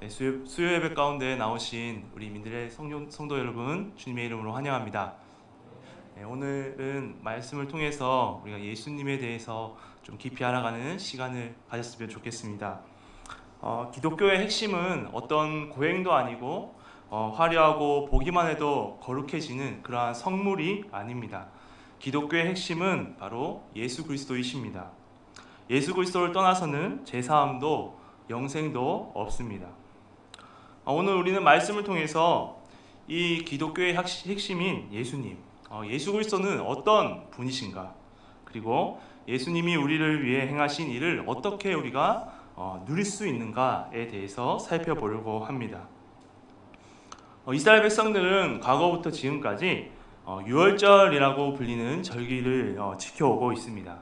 네, 수요 예배 가운데 나오신 우리 민들의 성도 여러분, 주님의 이름으로 환영합니다. 네, 오늘은 말씀을 통해서 우리가 예수님에 대해서 좀 깊이 알아가는 시간을 가졌으면 좋겠습니다. 기독교의 핵심은 어떤 고행도 아니고 화려하고 보기만 해도 거룩해지는 그러한 성물이 아닙니다. 기독교의 핵심은 바로 예수 그리스도이십니다. 예수 그리스도를 떠나서는 제사함도 영생도 없습니다. 오늘 우리는 말씀을 통해서 이 기독교의 핵심인 예수님, 예수 그리스도는 어떤 분이신가, 그리고 예수님이 우리를 위해 행하신 일을 어떻게 우리가 누릴 수 있는가에 대해서 살펴보려고 합니다. 이스라엘 백성들은 과거부터 지금까지 유월절이라고 불리는 절기를 지켜오고 있습니다.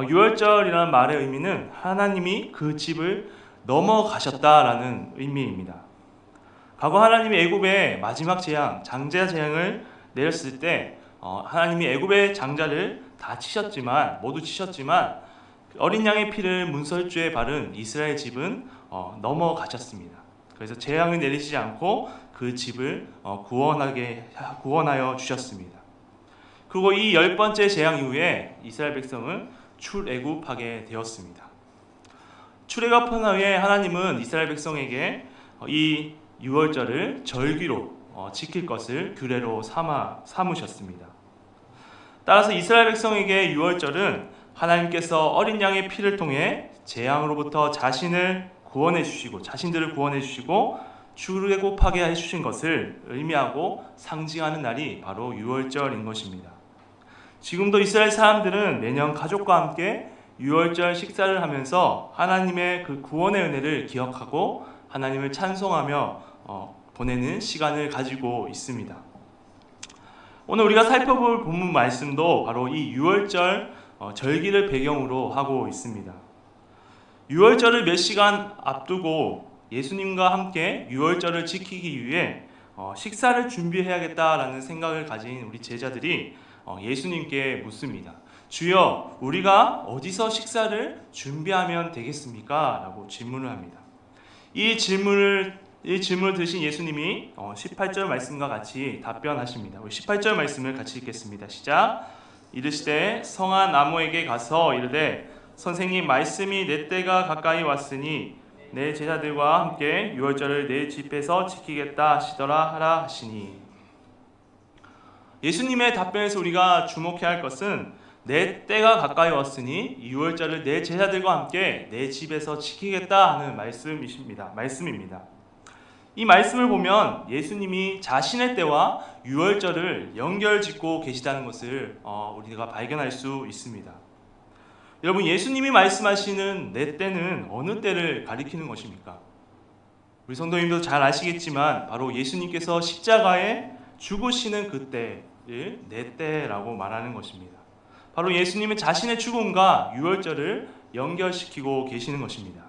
유월절이라는 말의 의미는 하나님이 그 집을 넘어가셨다라는 의미입니다. 과거 하나님이 애굽의 마지막 재앙, 장자 재앙을 내렸을 때 하나님이 애굽의 장자를 다 모두 치셨지만 어린 양의 피를 문설주에 바른 이스라엘 집은 넘어가셨습니다. 그래서 재앙을 내리시지 않고 그 집을 구원하여 주셨습니다. 그리고 이 10번째 재앙 이후에 이스라엘 백성은 출애굽하게 되었습니다. 출애굽한 후에 하나님은 이스라엘 백성에게 이 유월절을 절기로 지킬 것을 규례로 삼으셨습니다. 따라서 이스라엘 백성에게 유월절은 하나님께서 어린 양의 피를 통해 재앙으로부터 자신들을 구원해 주시고 출애굽하게 해주신 것을 의미하고 상징하는 날이 바로 유월절인 것입니다. 지금도 이스라엘 사람들은 매년 가족과 함께 유월절 식사를 하면서 하나님의 그 구원의 은혜를 기억하고 하나님을 찬송하며 보내는 시간을 가지고 있습니다. 오늘 우리가 살펴볼 본문 말씀도 바로 이 유월절 절기를 배경으로 하고 있습니다. 유월절을 몇 시간 앞두고 예수님과 함께 유월절을 지키기 위해 식사를 준비해야겠다라는 생각을 가진 우리 제자들이 예수님께 묻습니다. 주여, 우리가 어디서 식사를 준비하면 되겠습니까? 라고 질문을 합니다. 이 질문을 드신 예수님이 18절 말씀과 같이 답변하십니다. 우리 18절 말씀을 같이 읽겠습니다. 시작. 이르시되 성한 나무에게 가서 이르되 선생님, 말씀이 내 때가 가까이 왔으니 내 제자들과 함께 유월절을 내 집에서 지키겠다 하시더라 하라 하시니. 예수님의 답변에서 우리가 주목해야 할 것은 내 때가 가까이 왔으니 유월절을 내 제자들과 함께 내 집에서 지키겠다 하는 말씀입니다. 이 말씀을 보면 예수님이 자신의 때와 유월절을 연결짓고 계시다는 것을 우리가 발견할 수 있습니다. 여러분, 예수님이 말씀하시는 내 때는 어느 때를 가리키는 것입니까? 우리 성도님도 잘 아시겠지만 바로 예수님께서 십자가에 죽으시는 그 때를 내 때라고 말하는 것입니다. 바로 예수님은 자신의 죽음과 유월절을 연결시키고 계시는 것입니다.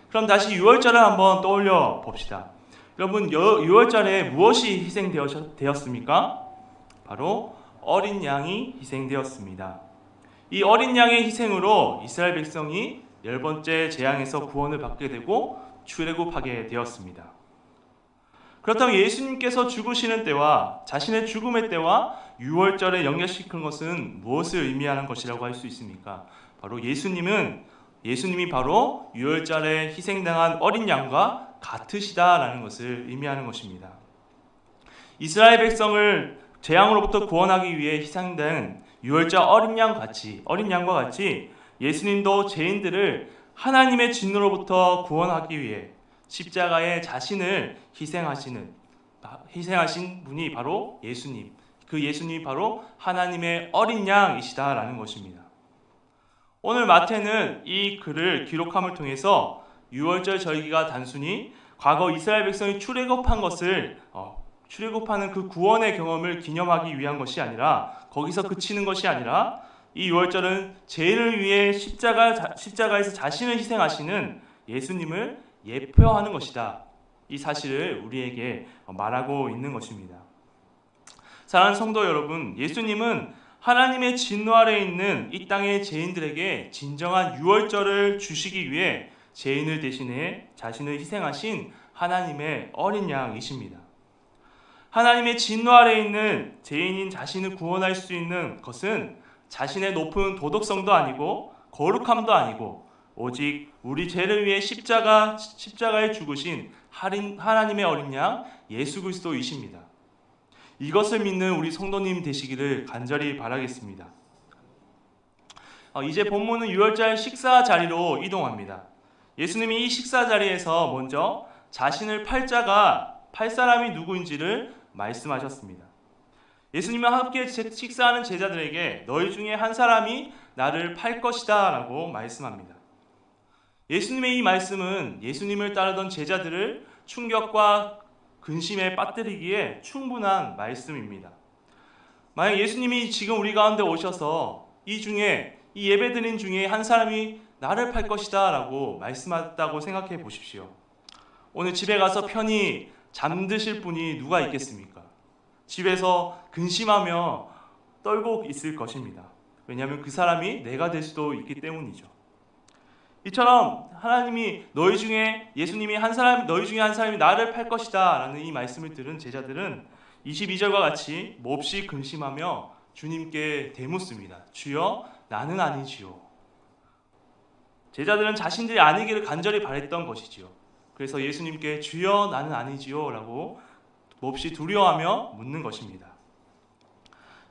그럼 다시 유월절을 한번 떠올려 봅시다. 여러분, 유월절에 무엇이 희생되었습니까? 바로 어린 양이 희생되었습니다. 이 어린 양의 희생으로 이스라엘 백성이 10번째 재앙에서 구원을 받게 되고 출애굽하게 되었습니다. 그렇다면 예수님께서 죽으시는 때와 자신의 죽음의 때와 유월절에 연결시킨 것은 무엇을 의미하는 것이라고 할 수 있습니까? 바로 예수님이 바로 유월절에 희생당한 어린 양과 같으시다라는 것을 의미하는 것입니다. 이스라엘 백성을 재앙으로부터 구원하기 위해 희생된 유월절 어린 양과 같이 예수님도 죄인들을 하나님의 진노로부터 구원하기 위해 십자가에 자신을 희생하신 분이 바로 예수님. 그 예수님이 바로 하나님의 어린 양이시다라는 것입니다. 오늘 마태는 이 글을 기록함을 통해서 유월절 절기가 단순히 과거 이스라엘 백성이 출애굽하는 그 구원의 경험을 기념하기 위한 것이 아니라, 거기서 그치는 것이 아니라, 이 유월절은 죄인을 위해 십자가에서 자신을 희생하시는 예수님을 예표하는 것이다. 이 사실을 우리에게 말하고 있는 것입니다. 사랑하는 성도 여러분, 예수님은 하나님의 진노 아래에 있는 이 땅의 죄인들에게 진정한 유월절을 주시기 위해 죄인을 대신해 자신을 희생하신 하나님의 어린 양이십니다. 하나님의 진노 아래에 있는 죄인인 자신을 구원할 수 있는 것은 자신의 높은 도덕성도 아니고 거룩함도 아니고 오직 우리 죄를 위해 십자가에 죽으신 하나님의 어린 양 예수 그리스도이십니다. 이것을 믿는 우리 성도님 되시기를 간절히 바라겠습니다. 이제 본문은 유월절 식사 자리로 이동합니다. 예수님이 이 식사 자리에서 먼저 자신을 팔 사람이 누구인지를 말씀하셨습니다. 예수님과 함께 식사하는 제자들에게 너희 중에 한 사람이 나를 팔 것이다 라고 말씀합니다. 예수님의 이 말씀은 예수님을 따르던 제자들을 충격과 근심에 빠뜨리기에 충분한 말씀입니다. 만약 예수님이 지금 우리 가운데 오셔서 이 예배드린 중에 한 사람이 나를 팔 것이다 라고 말씀하셨다고 생각해 보십시오. 오늘 집에 가서 편히 잠드실 분이 누가 있겠습니까? 집에서 근심하며 떨고 있을 것입니다. 왜냐하면 그 사람이 내가 될 수도 있기 때문이죠. 이처럼 하나님이 너희 중에 한 사람이 나를 팔 것이다 라는 이 말씀을 들은 제자들은 22절과 같이 몹시 근심하며 주님께 대묻습니다. 주여, 나는 아니지요. 제자들은 자신들이 아니기를 간절히 바랬던 것이지요. 그래서 예수님께 주여, 나는 아니지요 라고 몹시 두려워하며 묻는 것입니다.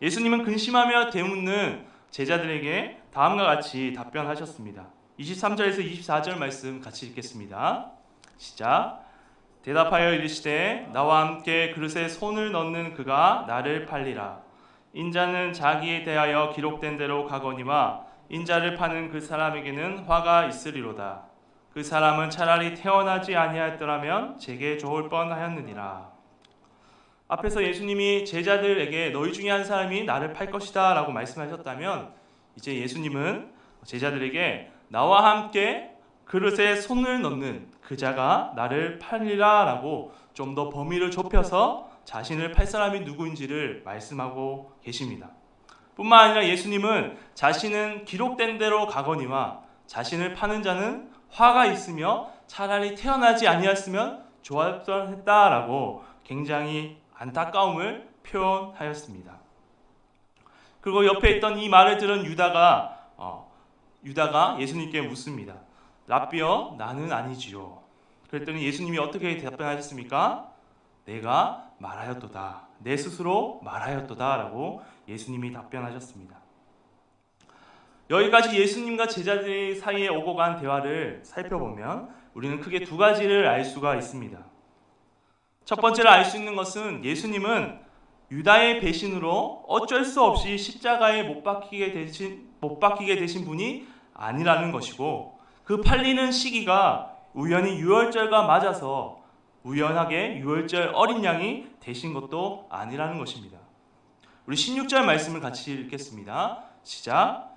예수님은 근심하며 대묻는 제자들에게 다음과 같이 답변하셨습니다. 23절에서 24절 말씀 같이 읽겠습니다. 시작. 대답하여 이르시되 나와 함께 그릇에 손을 넣는 그가 나를 팔리라. 인자는 자기에 대하여 기록된 대로 가거니와 인자를 파는 그 사람에게는 화가 있으리로다. 그 사람은 차라리 태어나지 아니하였더라면 제게 좋을 뻔하였느니라. 앞에서 예수님이 제자들에게 너희 중에 한 사람이 나를 팔 것이다 라고 말씀하셨다면 이제 예수님은 제자들에게 나와 함께 그릇에 손을 넣는 그자가 나를 팔리라 라고 좀 더 범위를 좁혀서 자신을 팔 사람이 누구인지를 말씀하고 계십니다. 뿐만 아니라 예수님은 자신은 기록된 대로 가거니와 자신을 파는 자는 화가 있으며 차라리 태어나지 아니었으면 좋았다라고 굉장히 안타까움을 표현하였습니다. 그리고 옆에 있던 이 말을 들은 유다가 예수님께 묻습니다. 랍비여, 나는 아니지요. 그랬더니 예수님이 어떻게 답변하셨습니까? 내가 말하였도다. 내 스스로 말하였도다 라고 예수님이 답변하셨습니다. 여기까지 예수님과 제자들 사이에 오고 간 대화를 살펴보면 우리는 크게 두 가지를 알 수가 있습니다. 첫 번째로 알 수 있는 것은 예수님은 유다의 배신으로 어쩔 수 없이 십자가에 못 박히게 되신 분이 아니라는 것이고, 그 팔리는 시기가 우연히 유월절과 맞아서 우연하게 유월절 어린 양이 되신 것도 아니라는 것입니다. 우리 16절 말씀을 같이 읽겠습니다. 시작.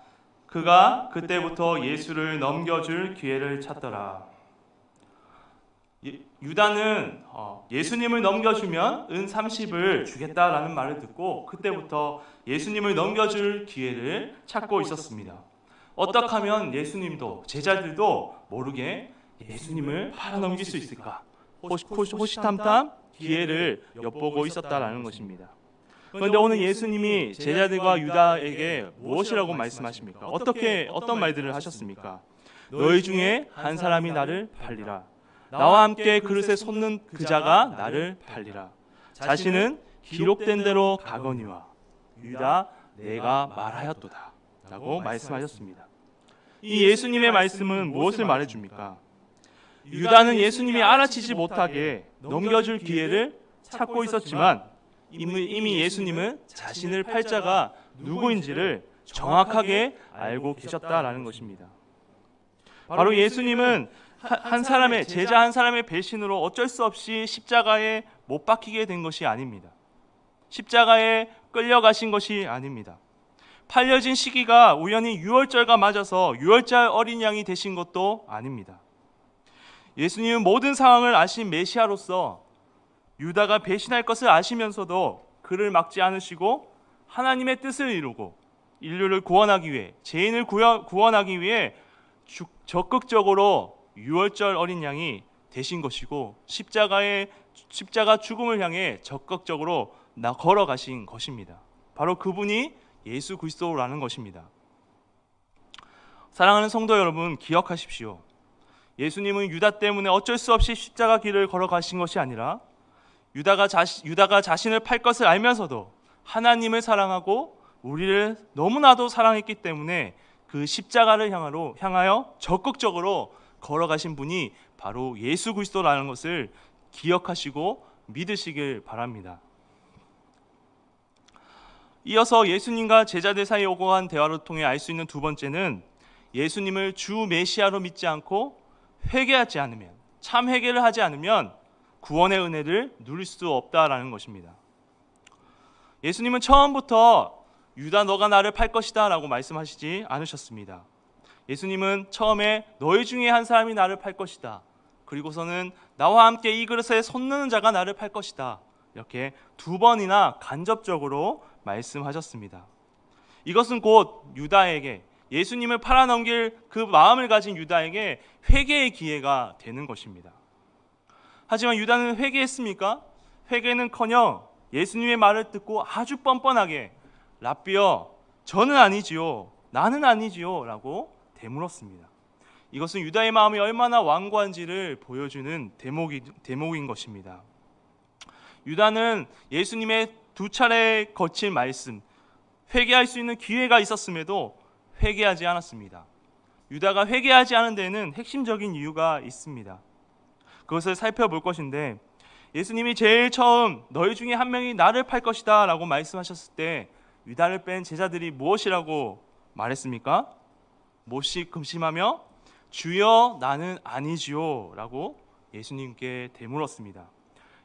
그가 그때부터 예수를 넘겨줄 기회를 찾더라. 유다는 예수님을 넘겨주면 은 30을 주겠다라는 말을 듣고 그때부터 예수님을 넘겨줄 기회를 찾고 있었습니다. 어떻게 하면 예수님도 제자들도 모르게 예수님을 팔아넘길 수 있을까? 호시탐탐 기회를 엿보고 있었다라는 것입니다. 그런데 오늘 예수님이 제자들과 유다에게 무엇이라고 말씀하십니까? 어떤 말들을 하셨습니까? 너희 중에 한 사람이 나를 팔리라. 나와 함께 그릇에 솟는 그자가 나를 팔리라. 자신은 기록된 대로 가거니와 유다, 내가 말하였도다 라고 말씀하셨습니다. 이 예수님의 말씀은 무엇을 말해줍니까? 유다는 예수님이 알아채지 못하게 넘겨줄 기회를 찾고 있었지만 이미 예수님은 자신을 팔 자가 누구인지를 정확하게 알고 계셨다라는 것입니다. 바로 예수님은 제자 한 사람의 배신으로 어쩔 수 없이 십자가에 못 박히게 된 것이 아닙니다. 십자가에 끌려가신 것이 아닙니다. 팔려진 시기가 우연히 유월절과 맞아서 유월절 어린 양이 되신 것도 아닙니다. 예수님은 모든 상황을 아신 메시아로서 유다가 배신할 것을 아시면서도 그를 막지 않으시고 하나님의 뜻을 이루고 인류를 구원하기 위해, 죄인을 구원하기 위해 적극적으로 유월절 어린 양이 되신 것이고 십자가 죽음을 향해 적극적으로 걸어가신 것입니다. 바로 그분이 예수 그리스도라는 것입니다. 사랑하는 성도 여러분, 기억하십시오. 예수님은 유다 때문에 어쩔 수 없이 십자가 길을 걸어가신 것이 아니라 유다가 자신을 팔 것을 알면서도 하나님을 사랑하고 우리를 너무나도 사랑했기 때문에 그 십자가를 향하여 적극적으로 걸어가신 분이 바로 예수 그리스도라는 것을 기억하시고 믿으시길 바랍니다. 이어서 예수님과 제자들 사이에 오고 간 대화를 통해 알 수 있는 두 번째는 예수님을 주 메시아로 믿지 않고 회개하지 않으면, 참 회개를 하지 않으면 구원의 은혜를 누릴 수 없다라는 것입니다. 예수님은 처음부터 유다 너가 나를 팔 것이다 라고 말씀하시지 않으셨습니다. 예수님은 처음에 너희 중에 한 사람이 나를 팔 것이다, 그리고서는 나와 함께 이 그릇에 손 넣는 자가 나를 팔 것이다, 이렇게 두 번이나 간접적으로 말씀하셨습니다. 이것은 곧 유다에게, 예수님을 팔아넘길 그 마음을 가진 유다에게 회개의 기회가 되는 것입니다. 하지만 유다는 회개했습니까? 회개는커녕 예수님의 말을 듣고 아주 뻔뻔하게 랍비여, 저는 아니지요, 나는 아니지요 라고 되물었습니다. 이것은 유다의 마음이 얼마나 완고한지를 보여주는 대목인 것입니다. 유다는 예수님의 두 차례 거친 말씀, 회개할 수 있는 기회가 있었음에도 회개하지 않았습니다. 유다가 회개하지 않은 데에는 핵심적인 이유가 있습니다. 그것을 살펴볼 것인데, 예수님이 제일 처음 너희 중에 한 명이 나를 팔 것이다 라고 말씀하셨을 때 유다를 뺀 제자들이 무엇이라고 말했습니까? 몹시 금심하며 주여 나는 아니지요 라고 예수님께 되물었습니다.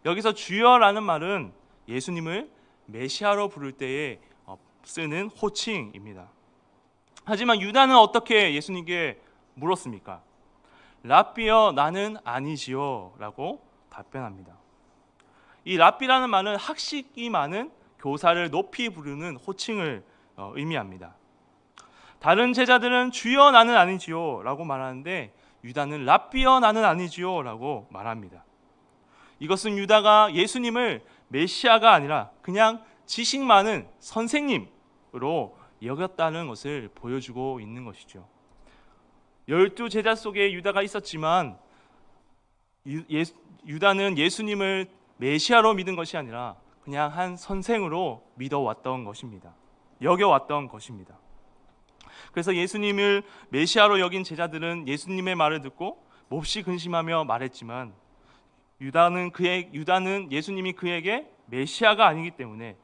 여기서 주여라는 말은 예수님을 메시아로 부를 때에 쓰는 호칭입니다. 하지만 유다는 어떻게 예수님께 물었습니까? 랍비여 나는 아니지요 라고 답변합니다. 이 랍비라는 말은 학식이 많은 교사를 높이 부르는 호칭을 의미합니다. 다른 제자들은 주여 나는 아니지요 라고 말하는데 유다는 랍비여 나는 아니지요 라고 말합니다. 이것은 유다가 예수님을 메시아가 아니라 그냥 지식 많은 선생님으로 여겼다는 것을 보여주고 있는 것이죠. 12 제자 속에 유다가 있었지만 유다는 예수님을 메시아로 믿은 것이 아니라 그냥 한 선생으로 믿어왔던 것입니다. 여겨왔던 것입니다. 그래서 예수님을 메시아로 여긴 제자들은 예수님의 말을 듣고 몹시 근심하며 말했지만 유다는 예수님이 그에게 메시아가 아니기 때문에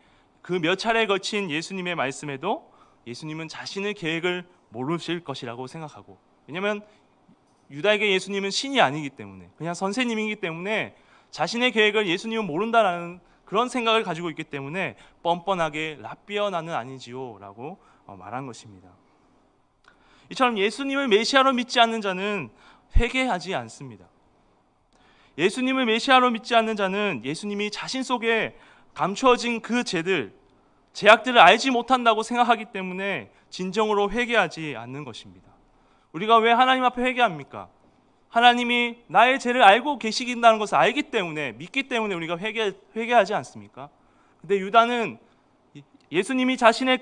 그 몇 차례에 걸친 예수님의 말씀에도 예수님은 자신의 계획을 모르실 것이라고 생각하고, 왜냐하면 유다에게 예수님은 신이 아니기 때문에 그냥 선생님이기 때문에 자신의 계획을 예수님은 모른다라는 그런 생각을 가지고 있기 때문에 뻔뻔하게 랍비여 나는 아니지요 라고 말한 것입니다. 이처럼 예수님을 메시아로 믿지 않는 자는 회개하지 않습니다. 예수님을 메시아로 믿지 않는 자는 예수님이 자신 속에 감추어진 그 제약들을 알지 못한다고 생각하기 때문에 진정으로 회개하지 않는 것입니다. 우리가 왜 하나님 앞에 회개합니까? 하나님이 나의 죄를 알고 계시긴다는 것을 알기 때문에, 믿기 때문에 우리가 회개하지 않습니까? 근데 유다는 예수님이 자신의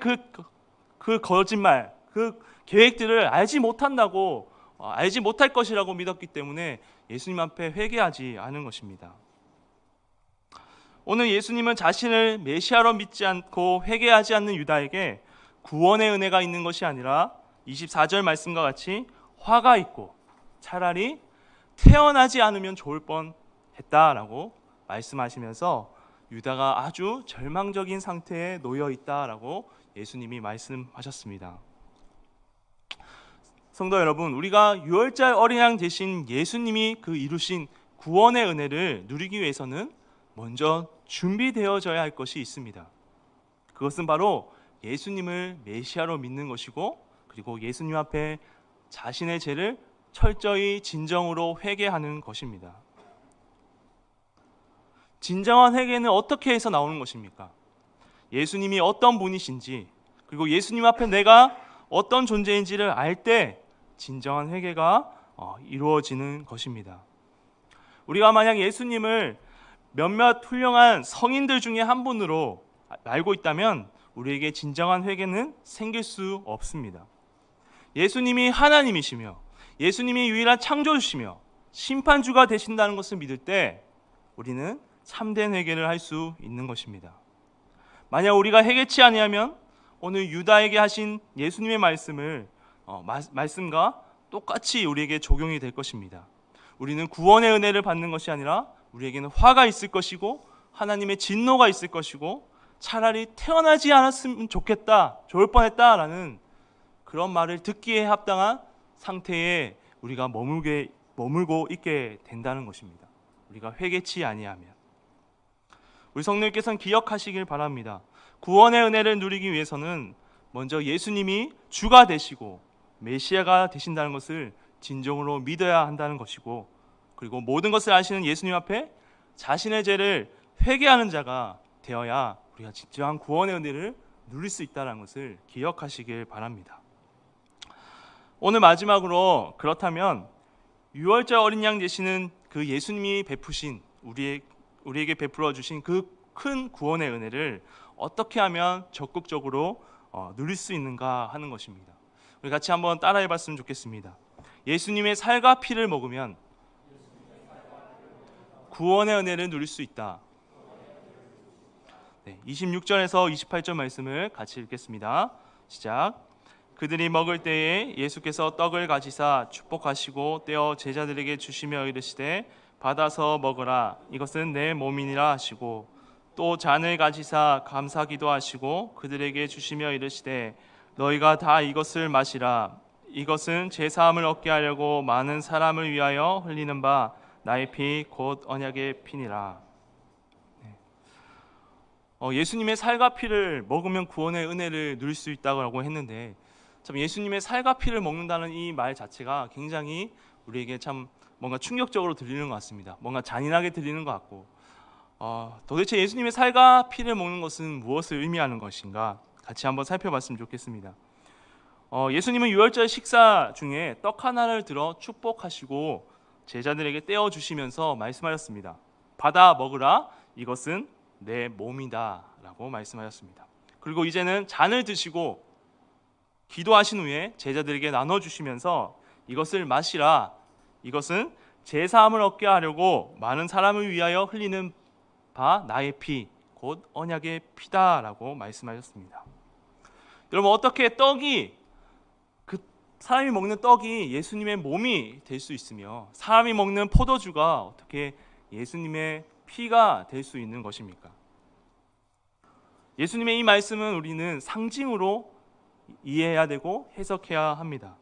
그 거짓말, 그 계획들을 알지 못할 것이라고 믿었기 때문에 예수님 앞에 회개하지 않은 것입니다. 오늘 예수님은 자신을 메시아로 믿지 않고 회개하지 않는 유다에게 구원의 은혜가 있는 것이 아니라 24절 말씀과 같이 화가 있고 차라리 태어나지 않으면 좋을 뻔했다라고 말씀하시면서 유다가 아주 절망적인 상태에 놓여 있다라고 예수님이 말씀하셨습니다. 성도 여러분, 우리가 유월절 어린 양 대신 예수님이 그 이루신 구원의 은혜를 누리기 위해서는 먼저 준비되어져야 할 것이 있습니다. 그것은 바로 예수님을 메시아로 믿는 것이고, 그리고 예수님 앞에 자신의 죄를 철저히 진정으로 회개하는 것입니다. 진정한 회개는 어떻게 해서 나오는 것입니까? 예수님이 어떤 분이신지, 그리고 예수님 앞에 내가 어떤 존재인지를 알 때 진정한 회개가 이루어지는 것입니다. 우리가 만약 예수님을 몇몇 훌륭한 성인들 중에 한 분으로 알고 있다면 우리에게 진정한 회개는 생길 수 없습니다. 예수님이 하나님이시며 예수님이 유일한 창조주시며 심판주가 되신다는 것을 믿을 때 우리는 참된 회개를 할 수 있는 것입니다. 만약 우리가 회개치 아니하면 오늘 유다에게 하신 예수님의 말씀과 똑같이 우리에게 적용이 될 것입니다. 우리는 구원의 은혜를 받는 것이 아니라 우리에게는 화가 있을 것이고 하나님의 진노가 있을 것이고 차라리 태어나지 않았으면 좋겠다, 좋을 뻔했다라는 그런 말을 듣기에 합당한 상태에 우리가 머물고 있게 된다는 것입니다. 우리가 회개치 아니하면. 우리 성도님께서는 기억하시길 바랍니다. 구원의 은혜를 누리기 위해서는 먼저 예수님이 주가 되시고 메시아가 되신다는 것을 진정으로 믿어야 한다는 것이고, 그리고 모든 것을 아시는 예수님 앞에 자신의 죄를 회개하는 자가 되어야 우리가 진정한 구원의 은혜를 누릴 수 있다는 것을 기억하시길 바랍니다. 오늘 마지막으로, 그렇다면 유월절 어린 양 되시는 그 예수님이 베푸신 우리에게 베풀어 주신 그 큰 구원의 은혜를 어떻게 하면 적극적으로 누릴 수 있는가 하는 것입니다. 우리 같이 한번 따라해 봤으면 좋겠습니다. 예수님의 살과 피를 먹으면 구원의 은혜를 누릴 수 있다. 26절에서 28절 말씀을 같이 읽겠습니다. 시작. 그들이 먹을 때에 예수께서 떡을 가지사 축복하시고 떼어 제자들에게 주시며 이르시되 받아서 먹으라, 이것은 내 몸이니라 하시고, 또 잔을 가지사 감사기도 하시고 그들에게 주시며 이르시되 너희가 다 이것을 마시라, 이것은 제 사함을 얻게 하려고 많은 사람을 위하여 흘리는 바 나의 피 곧 언약의 피니라. 예수님의 살과 피를 먹으면 구원의 은혜를 누릴 수 있다고 했는데, 참 예수님의 살과 피를 먹는다는 이 말 자체가 굉장히 우리에게 참 뭔가 충격적으로 들리는 것 같습니다. 뭔가 잔인하게 들리는 것 같고, 도대체 예수님의 살과 피를 먹는 것은 무엇을 의미하는 것인가 같이 한번 살펴봤으면 좋겠습니다. 예수님은 유월절 식사 중에 떡 하나를 들어 축복하시고 제자들에게 떼어 주시면서 말씀하셨습니다. 받아 먹으라, 이것은 내 몸이다 라고 말씀하셨습니다. 그리고 이제는 잔을 드시고 기도하신 후에 제자들에게 나눠주시면서 이것을 마시라, 이것은 제 사함을 얻게 하려고 많은 사람을 위하여 흘리는 바 나의 피 곧 언약의 피다라고 말씀하셨습니다. 여러분, 어떻게 사람이 먹는 떡이 예수님의 몸이 될 수 있으며 사람이 먹는 포도주가 어떻게 예수님의 피가 될 수 있는 것입니까? 예수님의 이 말씀은 우리는 상징으로 이해해야 되고 해석해야 합니다.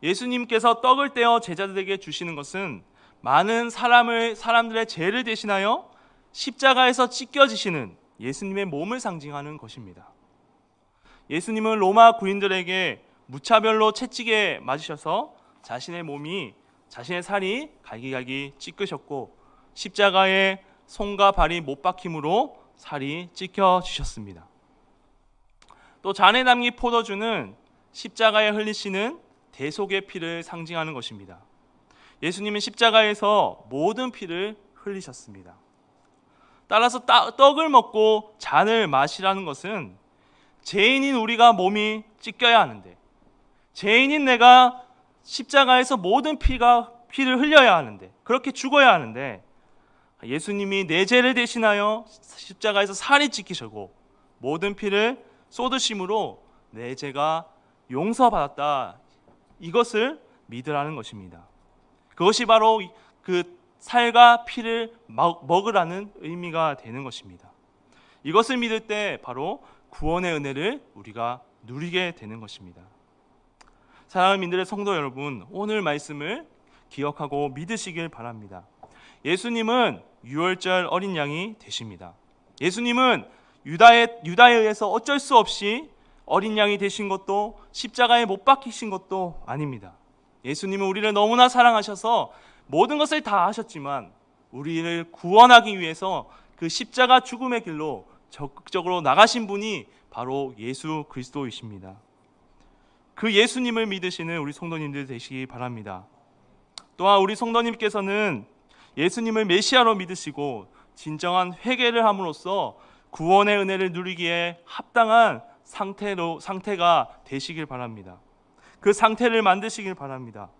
예수님께서 떡을 떼어 제자들에게 주시는 것은 많은 사람들의 죄를 대신하여 십자가에서 찢겨지시는 예수님의 몸을 상징하는 것입니다. 예수님은 로마 구인들에게 무차별로 채찍에 맞으셔서 자신의 살이 갈기갈기 찢기셨고 십자가에 손과 발이 못 박힘으로 살이 찢겨지셨습니다. 또 잔에 담긴 포도주는 십자가에 흘리시는 대속의 피를 상징하는 것입니다. 예수님은 십자가에서 모든 피를 흘리셨습니다. 따라서 떡을 먹고 잔을 마시라는 것은 죄인인 우리가 몸이 찢겨야 하는데, 죄인인 내가 십자가에서 모든 피를 흘려야 하는데, 그렇게 죽어야 하는데, 예수님이 내 죄를 대신하여 십자가에서 살이 찢기시고 모든 피를 쏟으심으로 내 죄가 용서받았다, 이것을 믿으라는 것입니다. 그것이 바로 그 살과 피를 먹으라는 의미가 되는 것입니다. 이것을 믿을 때 바로 구원의 은혜를 우리가 누리게 되는 것입니다. 사랑하는 민들의 성도 여러분, 오늘 말씀을 기억하고 믿으시길 바랍니다. 예수님은 유월절 어린 양이 되십니다. 예수님은 유다에 의해서 어쩔 수 없이 어린 양이 되신 것도 십자가에 못 박히신 것도 아닙니다. 예수님은 우리를 너무나 사랑하셔서 모든 것을 다 하셨지만 우리를 구원하기 위해서 그 십자가 죽음의 길로 적극적으로 나가신 분이 바로 예수 그리스도이십니다. 그 예수님을 믿으시는 우리 성도님들 되시기 바랍니다. 또한 우리 성도님께서는 예수님을 메시아로 믿으시고 진정한 회개를 함으로써 구원의 은혜를 누리기에 합당한 상태가 되시길 바랍니다. 그 상태를 만드시길 바랍니다.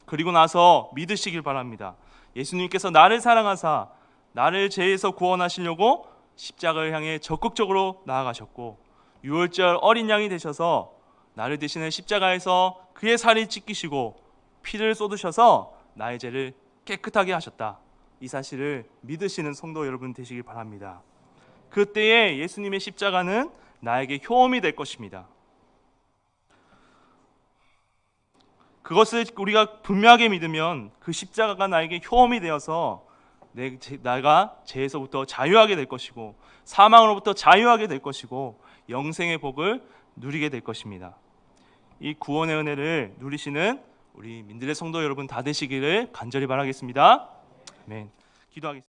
그리고 나서 믿으시길 바랍니다. 예수님께서 나를 사랑하사 나를 죄에서 구원하시려고 십자가를 향해 적극적으로 나아가셨고 유월절 어린 양이 되셔서 나를 대신해 십자가에서 그의 살이 찢기시고 피를 쏟으셔서 나의 죄를 깨끗하게 하셨다. 이 사실을 믿으시는 성도 여러분 되시길 바랍니다. 그때에 예수님의 십자가는 나에게 효험이 될 것입니다. 그것을 우리가 분명하게 믿으면 그 십자가가 나에게 효험이 되어서 내가 죄에서부터 자유하게 될 것이고 사망으로부터 자유하게 될 것이고 영생의 복을 누리게 될 것입니다. 이 구원의 은혜를 누리시는 우리 민들레 성도 여러분 다 되시기를 간절히 바라겠습니다. 아멘. 기도하겠습니다.